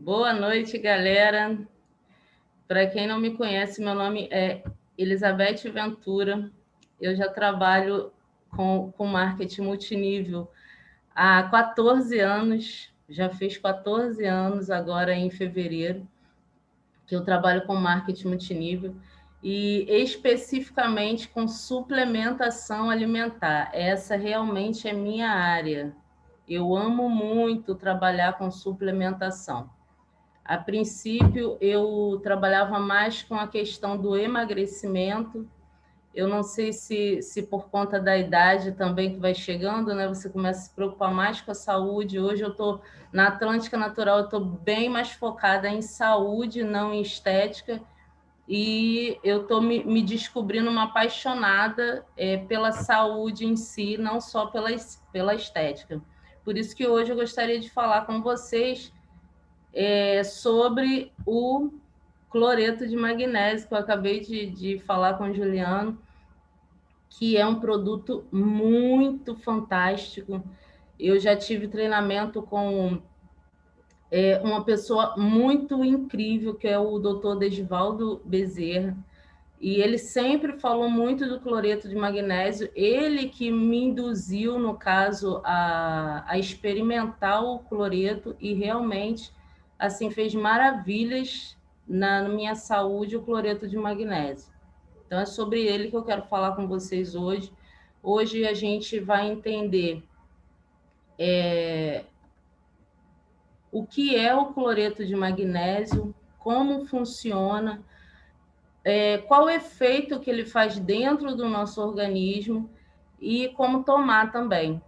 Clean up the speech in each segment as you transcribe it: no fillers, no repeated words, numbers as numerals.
Boa noite, galera. Para quem não me conhece, meu nome é Elizabeth Ventura. Eu já trabalho com marketing multinível há 14 anos. Já fiz 14 anos agora em fevereiro, que eu trabalho com marketing multinível e especificamente com suplementação alimentar. Essa realmente é minha área. Eu amo muito trabalhar com suplementação. A princípio, eu trabalhava mais com a questão do emagrecimento. Eu não sei se por conta da idade também que vai chegando, né, você começa a se preocupar mais com a saúde. Hoje eu estou na Atlântica Natural, eu estou bem mais focada em saúde, não em estética. E eu estou me descobrindo uma apaixonada pela saúde em si, não só pela estética. Por isso que hoje eu gostaria de falar com vocês sobre o cloreto de magnésio, que eu acabei de falar com o Juliano, que é um produto muito fantástico. Eu já tive treinamento com uma pessoa muito incrível, que é o Dr. Desvaldo Bezerra, e ele sempre falou muito do cloreto de magnésio. Ele que me induziu, no caso, a experimentar o cloreto e realmente assim fez maravilhas na minha saúde, o cloreto de magnésio. Então é sobre ele que eu quero falar com vocês hoje. Hoje a gente vai entender o que é o cloreto de magnésio, como funciona, qual o efeito que ele faz dentro do nosso organismo e como tomar também.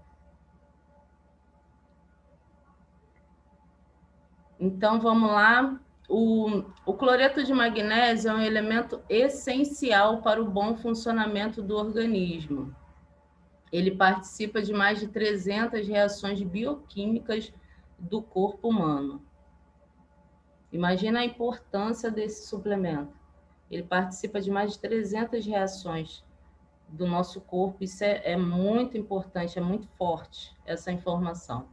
Então, vamos lá. O cloreto de magnésio é um elemento essencial para o bom funcionamento do organismo. Ele participa de mais de 300 reações bioquímicas do corpo humano. Imagina a importância desse suplemento. Ele participa de mais de 300 reações do nosso corpo. Isso é muito importante, é muito forte essa informação.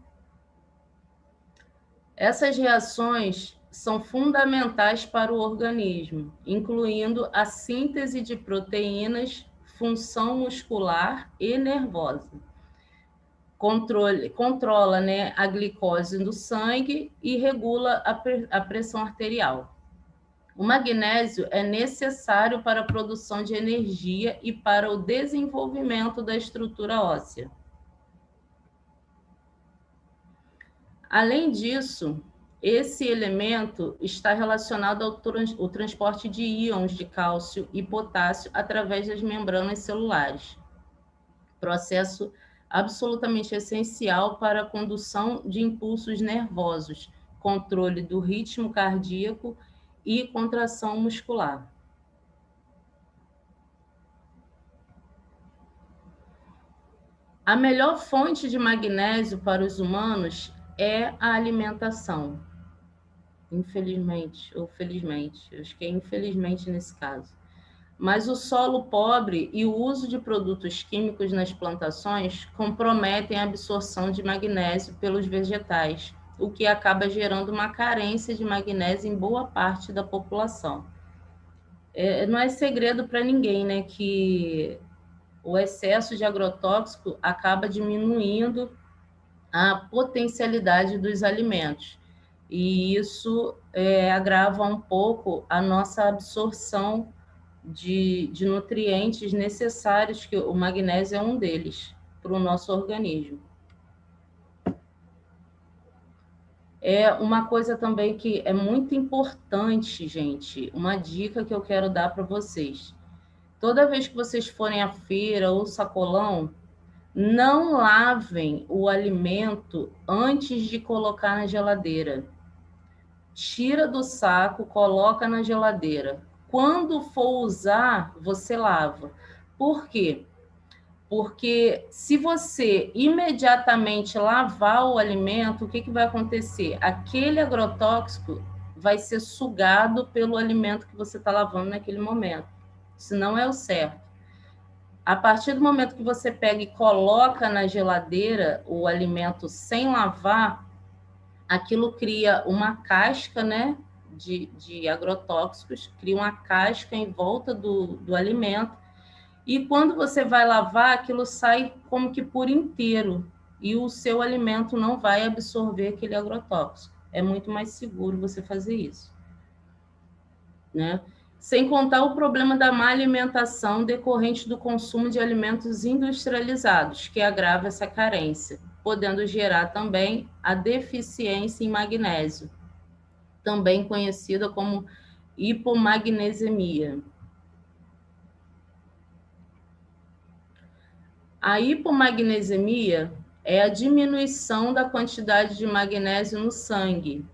Essas reações são fundamentais para o organismo, incluindo a síntese de proteínas, função muscular e nervosa. Controla, né, a glicose no sangue e regula a pressão arterial. O magnésio é necessário para a produção de energia e para o desenvolvimento da estrutura óssea. Além disso, esse elemento está relacionado ao transporte de íons de cálcio e potássio através das membranas celulares, processo absolutamente essencial para a condução de impulsos nervosos, controle do ritmo cardíaco e contração muscular. A melhor fonte de magnésio para os humanos é a alimentação. Infelizmente, ou felizmente, eu acho que é infelizmente nesse caso. Mas o solo pobre e o uso de produtos químicos nas plantações comprometem a absorção de magnésio pelos vegetais, o que acaba gerando uma carência de magnésio em boa parte da população. Não é segredo para ninguém, né, que o excesso de agrotóxico acaba diminuindo a potencialidade dos alimentos. E isso agrava um pouco a nossa absorção de nutrientes necessários, que o magnésio é um deles, para o nosso organismo. É uma coisa também que é muito importante, gente, uma dica que eu quero dar para vocês. Toda vez que vocês forem à feira ou sacolão, não lavem o alimento antes de colocar na geladeira. Tira do saco, coloca na geladeira. Quando for usar, você lava. Por quê? Porque se você imediatamente lavar o alimento, o que vai acontecer? Aquele agrotóxico vai ser sugado pelo alimento que você está lavando naquele momento. Isso não é o certo. A partir do momento que você pega e coloca na geladeira o alimento sem lavar, aquilo cria uma casca, né, de agrotóxicos, cria uma casca em volta do alimento, e quando você vai lavar, aquilo sai como que por inteiro, e o seu alimento não vai absorver aquele agrotóxico. É muito mais seguro você fazer isso, né? Sem contar o problema da má alimentação decorrente do consumo de alimentos industrializados, que agrava essa carência, podendo gerar também a deficiência em magnésio, também conhecida como hipomagnesemia. A hipomagnesemia é a diminuição da quantidade de magnésio no sangue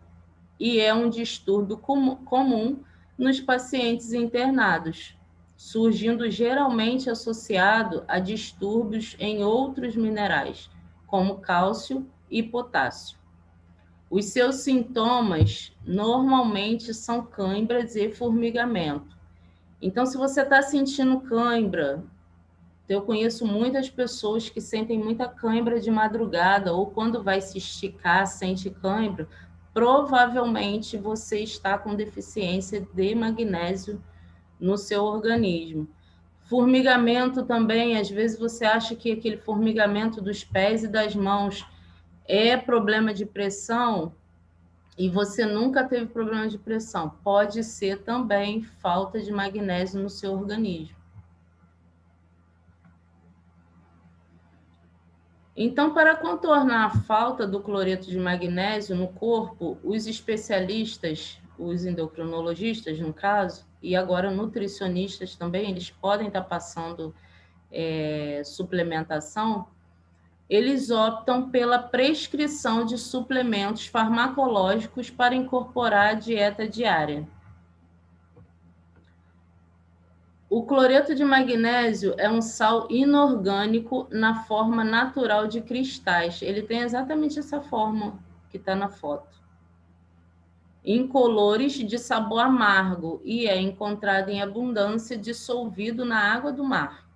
e é um distúrbio comum nos pacientes internados, surgindo geralmente associado a distúrbios em outros minerais, como cálcio e potássio. Os seus sintomas normalmente são câimbras e formigamento. Então, se você está sentindo cãibra, eu conheço muitas pessoas que sentem muita cãibra de madrugada ou quando vai se esticar, sente cãibra, provavelmente você está com deficiência de magnésio no seu organismo. Formigamento também, às vezes você acha que aquele formigamento dos pés e das mãos é problema de pressão e você nunca teve problema de pressão. Pode ser também falta de magnésio no seu organismo. Então, para contornar a falta do cloreto de magnésio no corpo, os especialistas, os endocrinologistas, no caso, e agora nutricionistas também, eles podem estar passando suplementação, eles optam pela prescrição de suplementos farmacológicos para incorporar à dieta diária. O cloreto de magnésio é um sal inorgânico na forma natural de cristais. Ele tem exatamente essa forma que está na foto. Incolores de sabor amargo e é encontrado em abundância dissolvido na água do mar.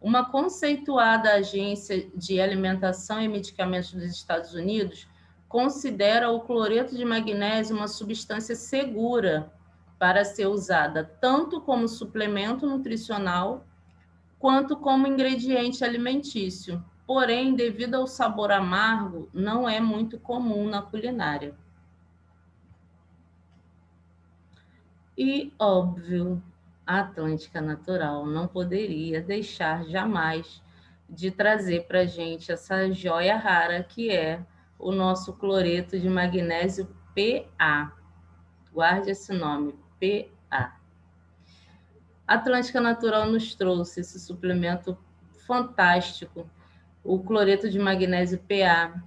Uma conceituada agência de alimentação e medicamentos dos Estados Unidos considera o cloreto de magnésio uma substância segura para ser usada tanto como suplemento nutricional quanto como ingrediente alimentício. Porém, devido ao sabor amargo, não é muito comum na culinária. E, óbvio, a Atlântica Natural não poderia deixar jamais de trazer para a gente essa joia rara que é o nosso cloreto de magnésio PA. Guarde esse nome, PA. A Atlântica Natural nos trouxe esse suplemento fantástico, o cloreto de magnésio PA.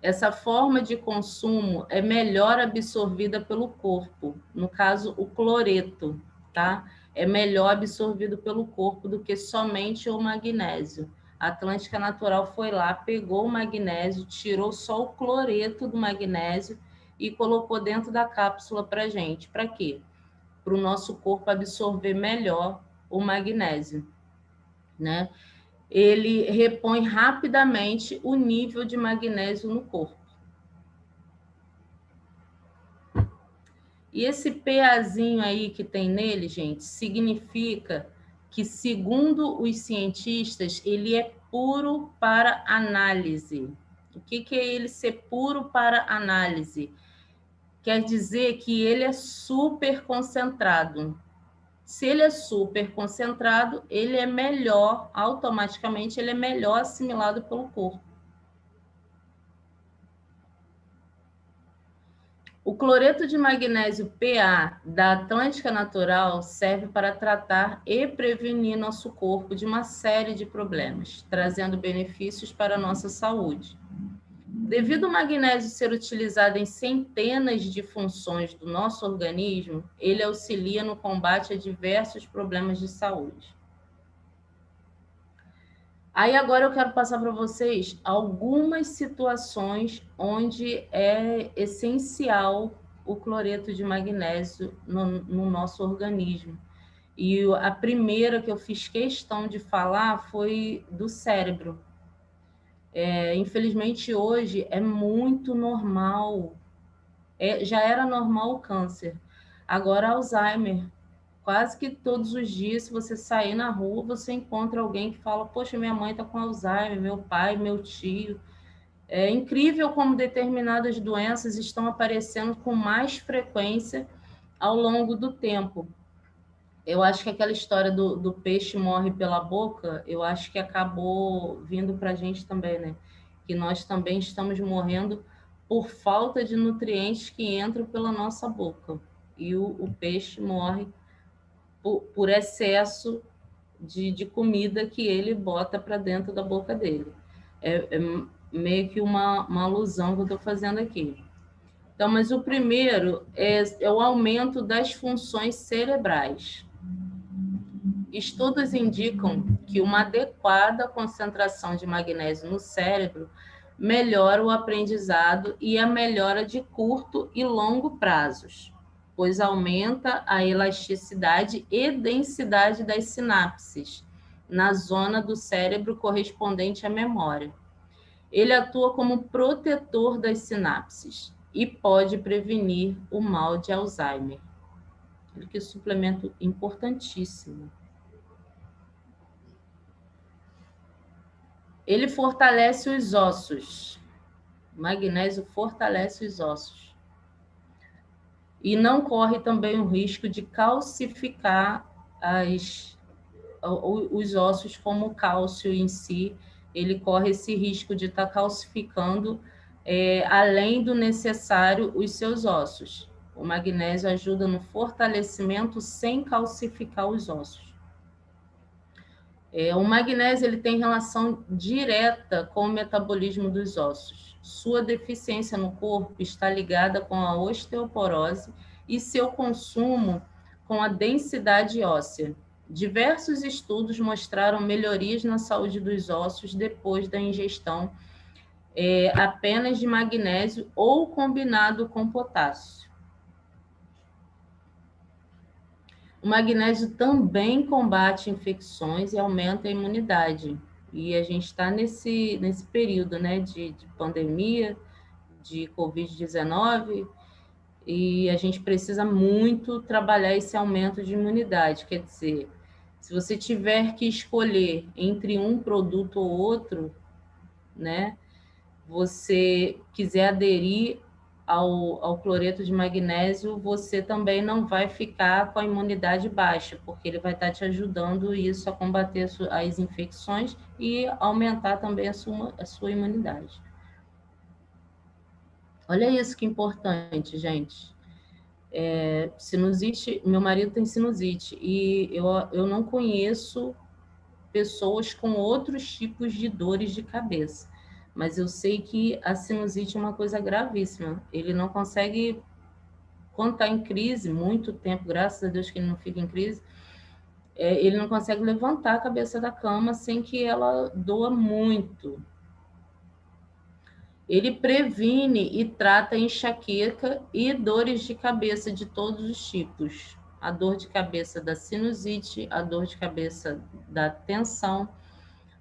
Essa forma de consumo é melhor absorvida pelo corpo, no caso, o cloreto, tá? É melhor absorvido pelo corpo do que somente o magnésio. A Atlântica Natural foi lá, pegou o magnésio, tirou só o cloreto do magnésio e colocou dentro da cápsula para a gente. Para quê? Para o nosso corpo absorver melhor o magnésio, né? Ele repõe rapidamente o nível de magnésio no corpo. E esse PAzinho aí que tem nele, gente, significa que, segundo os cientistas, ele é puro para análise. O que é ele ser puro para análise? Quer dizer que ele é super concentrado. Se ele é super concentrado, ele é melhor, automaticamente, ele é melhor assimilado pelo corpo. O cloreto de magnésio PA da Atlântica Natural serve para tratar e prevenir nosso corpo de uma série de problemas, trazendo benefícios para a nossa saúde. Devido ao magnésio ser utilizado em centenas de funções do nosso organismo, ele auxilia no combate a diversos problemas de saúde. Aí agora eu quero passar para vocês algumas situações onde é essencial o cloreto de magnésio no nosso organismo. E a primeira que eu fiz questão de falar foi do cérebro. Infelizmente, hoje é muito normal, já era normal o câncer, agora Alzheimer. Quase que todos os dias, se você sair na rua, você encontra alguém que fala: poxa, minha mãe está com Alzheimer, meu pai, meu tio. É incrível como determinadas doenças estão aparecendo com mais frequência ao longo do tempo. Eu acho que aquela história do peixe morre pela boca, eu acho que acabou vindo para a gente também, né? Que nós também estamos morrendo por falta de nutrientes que entram pela nossa boca. E o peixe morre por excesso de comida que ele bota para dentro da boca dele. É meio que uma alusão que eu estou fazendo aqui. Então, mas o primeiro é o aumento das funções cerebrais. Estudos indicam que uma adequada concentração de magnésio no cérebro melhora o aprendizado e a melhora de curto e longo prazos, pois aumenta a elasticidade e densidade das sinapses na zona do cérebro correspondente à memória. Ele atua como protetor das sinapses e pode prevenir o mal de Alzheimer. Olha que suplemento importantíssimo. Ele fortalece os ossos. O magnésio fortalece os ossos. E não corre também o risco de calcificar os ossos, como o cálcio em si. Ele corre esse risco de estar calcificando, além do necessário, os seus ossos. O magnésio ajuda no fortalecimento sem calcificar os ossos. O magnésio ele tem relação direta com o metabolismo dos ossos. Sua deficiência no corpo está ligada com a osteoporose e seu consumo com a densidade óssea. Diversos estudos mostraram melhorias na saúde dos ossos depois da ingestão apenas de magnésio ou combinado com potássio. O magnésio também combate infecções e aumenta a imunidade. E a gente está nesse período, né, de pandemia, de Covid-19, e a gente precisa muito trabalhar esse aumento de imunidade. Quer dizer, se você tiver que escolher entre um produto ou outro, né, você quiser aderir ao cloreto de magnésio, você também não vai ficar com a imunidade baixa, porque ele vai estar te ajudando isso a combater as infecções e aumentar também a sua imunidade. Olha isso que importante, gente. Sinusite, meu marido tem sinusite e eu não conheço pessoas com outros tipos de dores de cabeça. Mas eu sei que a sinusite é uma coisa gravíssima. Ele não consegue, quando está em crise, muito tempo, graças a Deus que ele não fica em crise, ele não consegue levantar a cabeça da cama sem que ela doa muito. Ele previne e trata enxaqueca e dores de cabeça de todos os tipos. A dor de cabeça da sinusite, a dor de cabeça da tensão,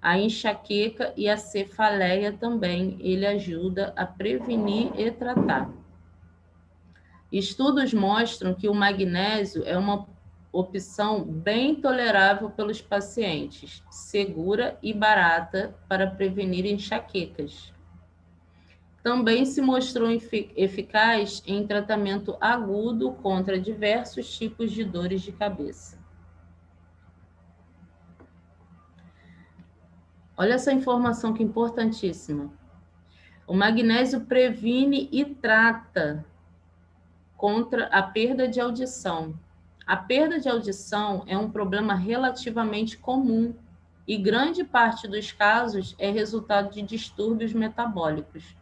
a enxaqueca e a cefaleia também, ele ajuda a prevenir e tratar. Estudos mostram que o magnésio é uma opção bem tolerável pelos pacientes, segura e barata para prevenir enxaquecas. Também se mostrou eficaz em tratamento agudo contra diversos tipos de dores de cabeça. Olha essa informação que é importantíssima. O magnésio previne e trata contra a perda de audição. A perda de audição é um problema relativamente comum e grande parte dos casos é resultado de distúrbios metabólicos.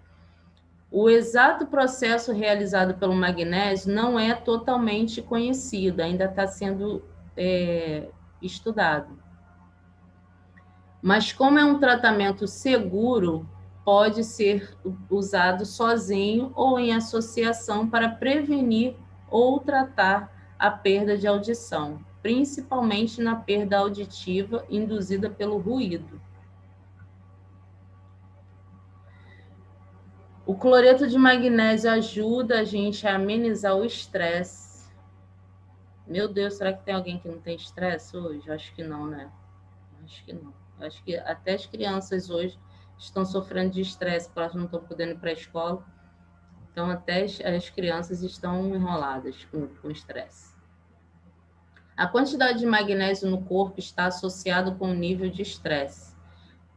O exato processo realizado pelo magnésio não é totalmente conhecido, ainda está sendo estudado. Mas como é um tratamento seguro, pode ser usado sozinho ou em associação para prevenir ou tratar a perda de audição, principalmente na perda auditiva induzida pelo ruído. O cloreto de magnésio ajuda a gente a amenizar o estresse. Meu Deus, será que tem alguém que não tem estresse hoje? Acho que não, né? Acho que não. Acho que até as crianças hoje estão sofrendo de estresse, porque elas não estão podendo ir para a escola. Então, até as crianças estão enroladas com estresse. A quantidade de magnésio no corpo está associada com o nível de estresse.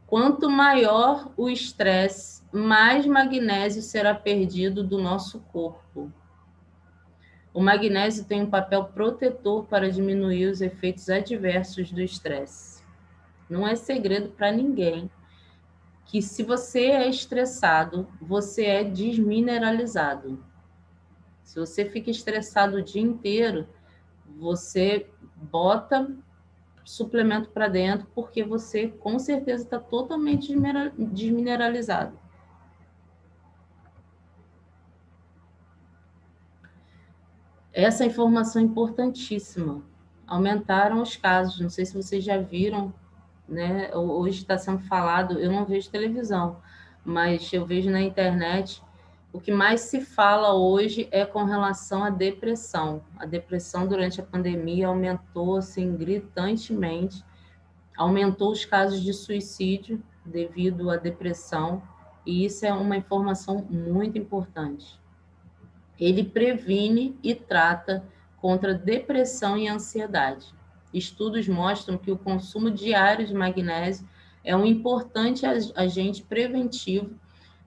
Quanto maior o estresse, mais magnésio será perdido do nosso corpo. O magnésio tem um papel protetor para diminuir os efeitos adversos do estresse. Não é segredo para ninguém que se você é estressado, você é desmineralizado. Se você fica estressado o dia inteiro, você bota suplemento para dentro, porque você com certeza está totalmente desmineralizado. Essa informação é importantíssima. Aumentaram os casos, não sei se vocês já viram, né? Hoje está sendo falado, eu não vejo televisão, mas eu vejo na internet. O que mais se fala hoje é com relação à depressão. A depressão durante a pandemia aumentou assim, gritantemente, aumentou os casos de suicídio devido à depressão, e isso é uma informação muito importante. Ele previne e trata contra depressão e ansiedade. Estudos mostram que o consumo diário de magnésio é um importante agente preventivo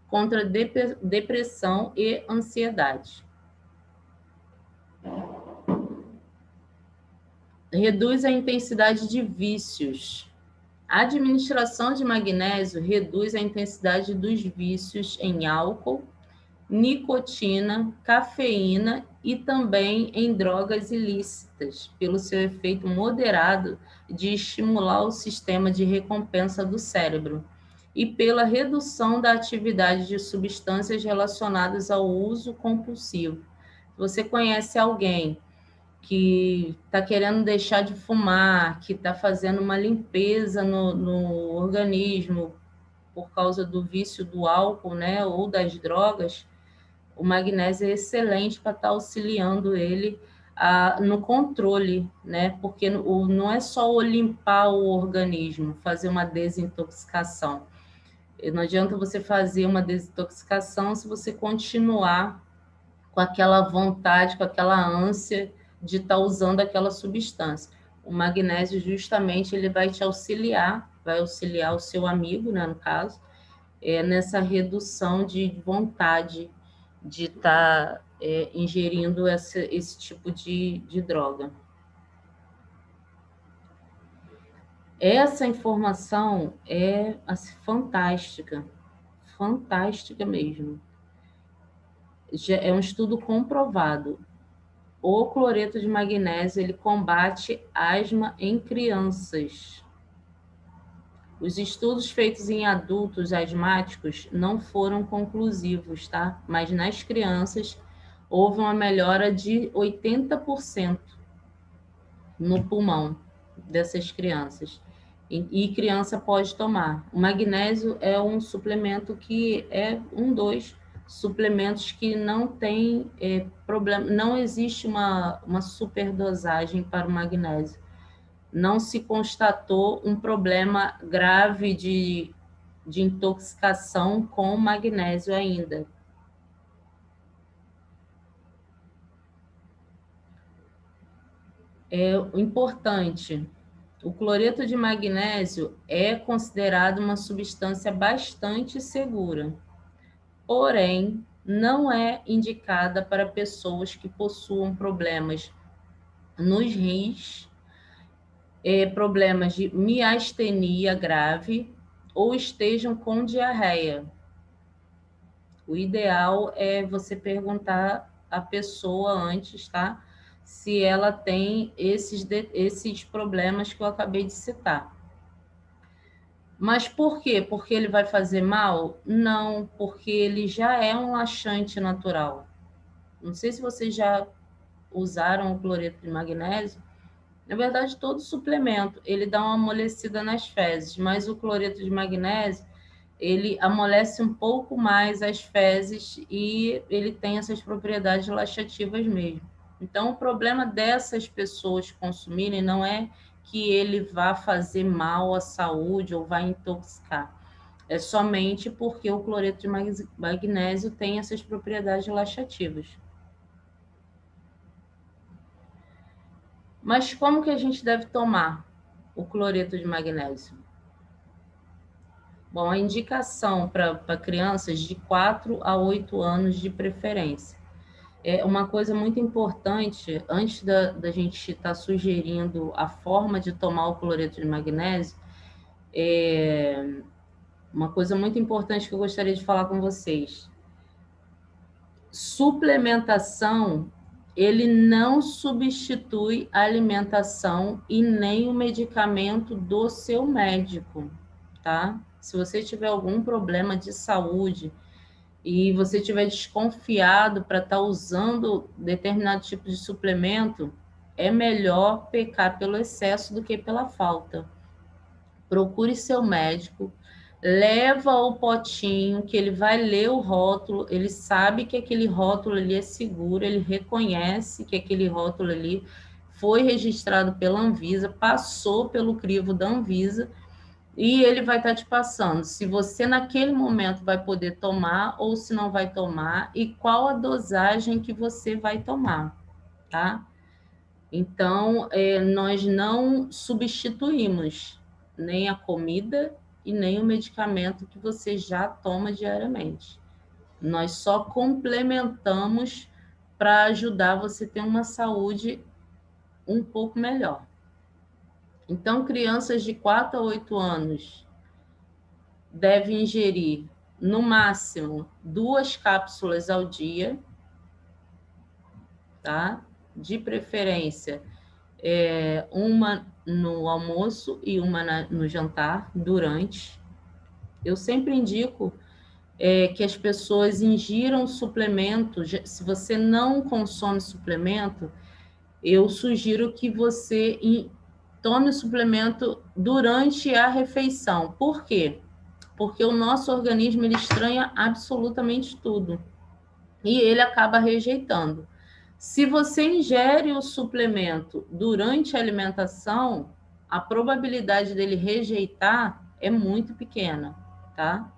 contra depressão e ansiedade. Reduz a intensidade de vícios. A administração de magnésio reduz a intensidade dos vícios em álcool, nicotina, cafeína e também em drogas ilícitas, pelo seu efeito moderado de estimular o sistema de recompensa do cérebro e pela redução da atividade de substâncias relacionadas ao uso compulsivo. Se você conhece alguém que está querendo deixar de fumar, que está fazendo uma limpeza no organismo por causa do vício do álcool, né, ou das drogas, o magnésio é excelente para estar auxiliando ele no controle, né? Porque não é só o limpar o organismo, fazer uma desintoxicação. Não adianta você fazer uma desintoxicação se você continuar com aquela vontade, com aquela ânsia de estar usando aquela substância. O magnésio, justamente, ele vai te auxiliar, vai auxiliar o seu amigo, né, no caso, nessa redução de vontade de estar ingerindo esse tipo de droga. Essa informação é assim, fantástica, fantástica mesmo. É um estudo comprovado. O cloreto de magnésio ele combate asma em crianças. Os estudos feitos em adultos asmáticos não foram conclusivos, tá? Mas nas crianças houve uma melhora de 80% no pulmão dessas crianças. E criança pode tomar. O magnésio é um suplemento que é um dos suplementos que não tem problema, não existe uma superdosagem para o magnésio. Não se constatou um problema grave de intoxicação com magnésio ainda. É importante, o cloreto de magnésio é considerado uma substância bastante segura, porém, não é indicada para pessoas que possuam problemas nos rins, problemas de miastenia grave ou estejam com diarreia. O ideal é você perguntar à pessoa antes, tá? Se ela tem esses problemas que eu acabei de citar. Mas por quê? Porque ele vai fazer mal? Não, porque ele já é um laxante natural. Não sei se vocês já usaram o cloreto de magnésio. Na verdade, todo suplemento, ele dá uma amolecida nas fezes, mas o cloreto de magnésio, ele amolece um pouco mais as fezes e ele tem essas propriedades laxativas mesmo. Então, o problema dessas pessoas consumirem não é que ele vá fazer mal à saúde ou vai intoxicar. É somente porque o cloreto de magnésio tem essas propriedades laxativas. Mas como que a gente deve tomar o cloreto de magnésio? Bom, a indicação para crianças de 4 a 8 anos de preferência. É uma coisa muito importante, antes da gente estar sugerindo a forma de tomar o cloreto de magnésio, uma coisa muito importante que eu gostaria de falar com vocês. Suplementação, ele não substitui a alimentação e nem o medicamento do seu médico, tá? Se você tiver algum problema de saúde e você tiver desconfiado para estar usando determinado tipo de suplemento, é melhor pecar pelo excesso do que pela falta. Procure seu médico, leva o potinho, que ele vai ler o rótulo, ele sabe que aquele rótulo ali é seguro, ele reconhece que aquele rótulo ali foi registrado pela Anvisa, passou pelo crivo da Anvisa, e ele vai estar te passando se você naquele momento vai poder tomar ou se não vai tomar e qual a dosagem que você vai tomar, tá? Então, nós não substituímos nem a comida e nem o medicamento que você já toma diariamente. Nós só complementamos para ajudar você a ter uma saúde um pouco melhor. Então, crianças de 4 a 8 anos devem ingerir, no máximo, 2 cápsulas ao dia, tá? De preferência, uma no almoço e uma no jantar, durante. Eu sempre indico que as pessoas ingiram suplemento. Se você não consome suplemento, eu sugiro que você tome o suplemento durante a refeição. Por quê? Porque o nosso organismo ele estranha absolutamente tudo e ele acaba rejeitando. Se você ingere o suplemento durante a alimentação, a probabilidade dele rejeitar é muito pequena, tá?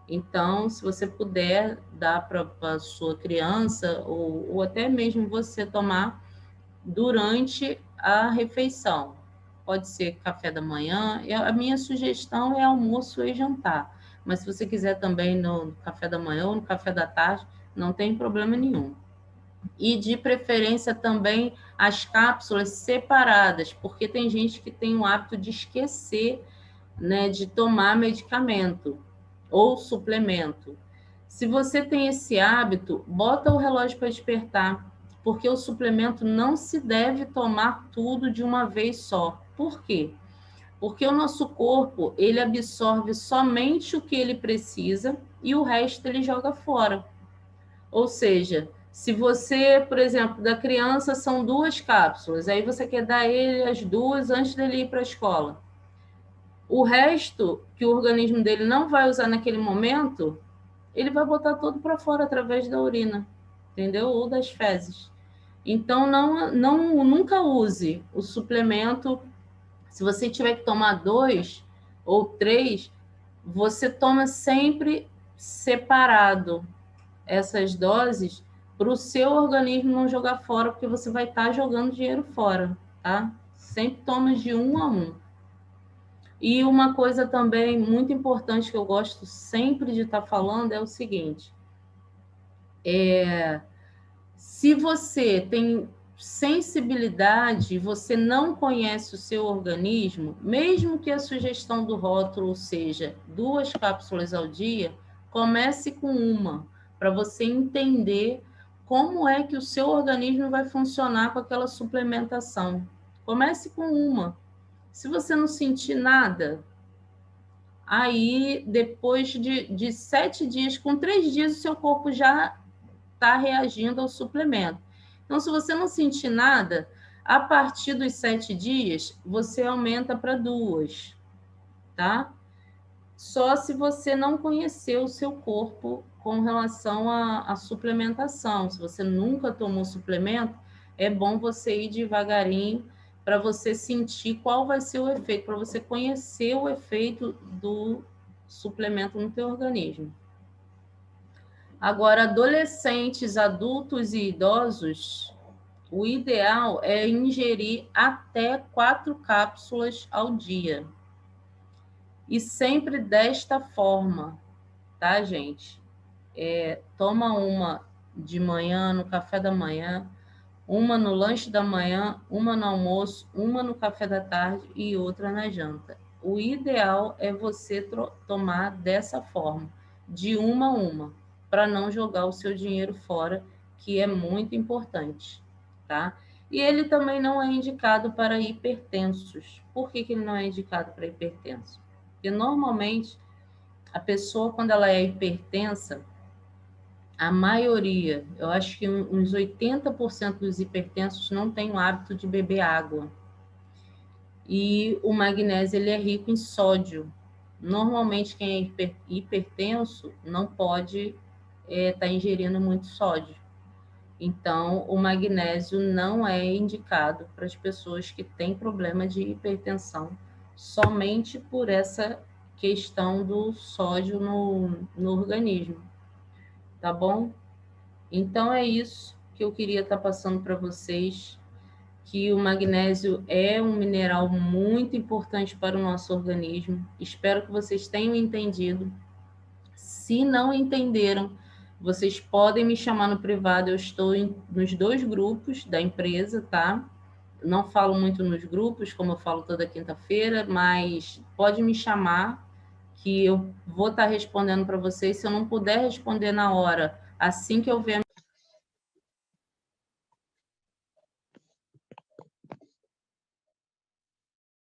Então, se você puder dar para a sua criança ou até mesmo você tomar durante a refeição. Pode ser café da manhã. A minha sugestão é almoço e jantar. Mas se você quiser também no café da manhã ou no café da tarde, não tem problema nenhum. E de preferência também as cápsulas separadas, porque tem gente que tem o hábito de esquecer, né, de tomar medicamento ou suplemento. Se você tem esse hábito, bota o relógio para despertar, porque o suplemento não se deve tomar tudo de uma vez só. Por quê? Porque o nosso corpo, ele absorve somente o que ele precisa e o resto ele joga fora. Ou seja, se você, por exemplo, da criança são 2 cápsulas, aí você quer dar ele as 2 antes dele ir para a escola. O resto, que o organismo dele não vai usar naquele momento, ele vai botar todo para fora através da urina, entendeu? Ou das fezes. Então, nunca use o suplemento. Se você tiver que tomar 2 ou 3, você toma sempre separado essas doses para o seu organismo não jogar fora, porque você vai estar jogando dinheiro fora, tá? Sempre toma de 1 a 1. E uma coisa também muito importante que eu gosto sempre de estar falando é o seguinte: se você tem sensibilidade, você não conhece o seu organismo, mesmo que a sugestão do rótulo seja 2 cápsulas ao dia, comece com uma, para você entender como é que o seu organismo vai funcionar com aquela suplementação. Comece com uma. Se você não sentir nada, aí depois de 7 dias, com 3 dias, o seu corpo já está reagindo ao suplemento. Então, se você não sentir nada, a partir dos 7 dias, você aumenta para 2, tá? só se você não conhecer o seu corpo com relação à suplementação. Se você nunca tomou suplemento, é bom você ir devagarinho para você sentir qual vai ser o efeito, para você conhecer o efeito do suplemento no teu organismo. Agora, adolescentes, adultos e idosos, o ideal é ingerir até 4 cápsulas ao dia. E sempre desta forma, tá, gente? Toma uma de manhã, no café da manhã, uma no lanche da manhã, uma no almoço, uma no café da tarde e outra na janta. O ideal é você tomar dessa forma, de uma a uma, para não jogar o seu dinheiro fora, que é muito importante, tá? E ele também não é indicado para hipertensos. Por que ele não é indicado para hipertensos? Porque normalmente a pessoa, quando ela é hipertensa, a maioria, eu acho que uns 80% dos hipertensos não tem o hábito de beber água. E o magnésio ele é rico em sódio. Normalmente quem é hipertenso não pode estar ingerindo muito sódio. Então, o magnésio não é indicado para as pessoas que têm problema de hipertensão, somente por essa questão do sódio no organismo, tá bom? Então, é isso que eu queria estar passando para vocês, que o magnésio é um mineral muito importante para o nosso organismo. Espero que vocês tenham entendido. Se não entenderam, vocês podem me chamar no privado, eu estou nos 2 grupos da empresa, tá? Não falo muito nos grupos, como eu falo toda quinta-feira, mas pode me chamar, que eu vou estar respondendo para vocês. Se eu não puder responder na hora, assim que eu ver